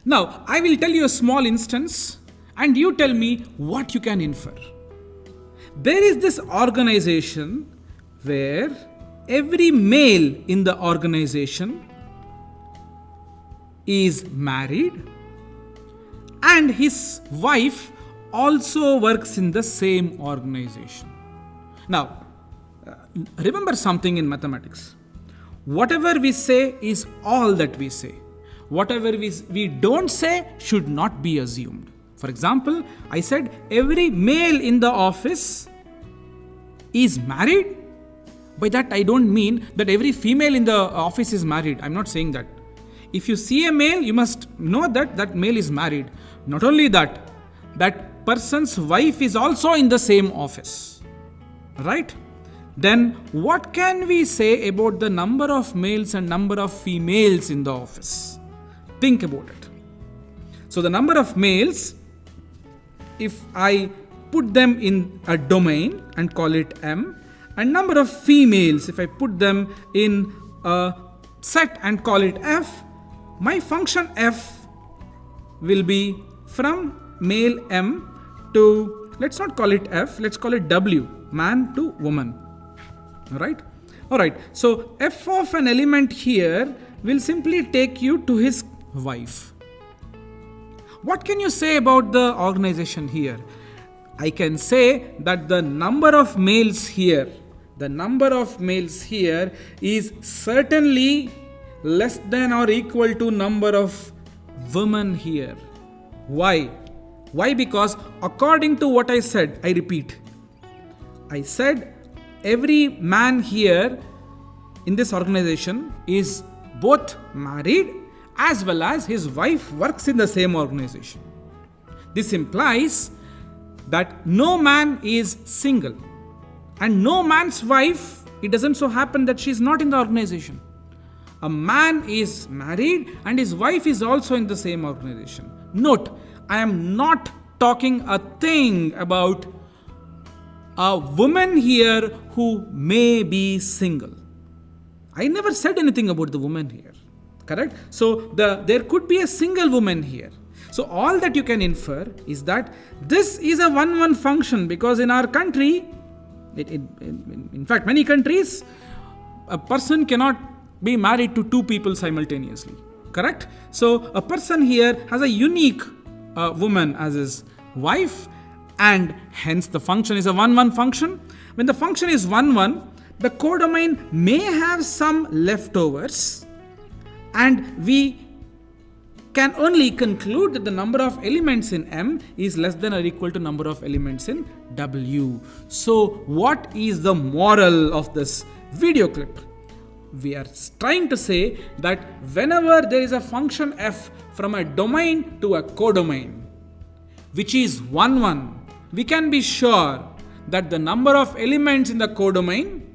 Now, I will tell you a small instance and you tell me what you can infer. There is this organization where every male in the organization is married and his wife also works in the same organization. Now, remember something in mathematics. Whatever we say is all that we say. Whatever we don't say should not be assumed. For example, I said every male in the office is married. By that I don't mean that every female in the office is married. I'm not saying that. If you see a male, you must know that that male is married. Not only that, that person's wife is also in the same office. Right? Then what can we say about the number of males and number of females in the office? Think about it. So the number of males, if I put them in a domain and call it M, and number of females, if I put them in a set and call it F, my function F will be from male M to, let's not call it F, let's call it W, man to woman. Alright, so F of an element here will simply take you to his wife. What can you say about the organization here? I can say that the number of males here is certainly less than or equal to number of women here. Why? Because according to what I said, I repeat, I said every man here in this organization is both married as well as his wife works in the same organization. This implies that no man is single and no man's wife, it doesn't so happen that she is not in the organization. A man is married and his wife is also in the same organization. Note, I am not talking a thing about a woman here who may be single. I never said anything about the woman here. Correct? So there could be a single woman here. So all that you can infer is that this is a 1-1 function, because in our country, in fact many countries, a person cannot be married to two people simultaneously. Correct? So a person here has a unique woman as his wife, and hence the function is a 1-1 function. When the function is 1-1, the codomain may have some leftovers, and we can only conclude that the number of elements in M is less than or equal to number of elements in W. So what is the moral of this video clip? We are trying to say that whenever there is a function f from a domain to a codomain, which is 1-1, we can be sure that the number of elements in the codomain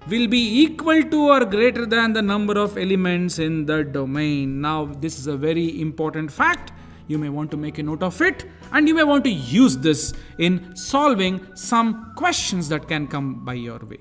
will be equal to or greater than the number of elements in the domain. Now, this is a very important fact. You may want to make a note of it, and you may want to use this in solving some questions that can come by your way.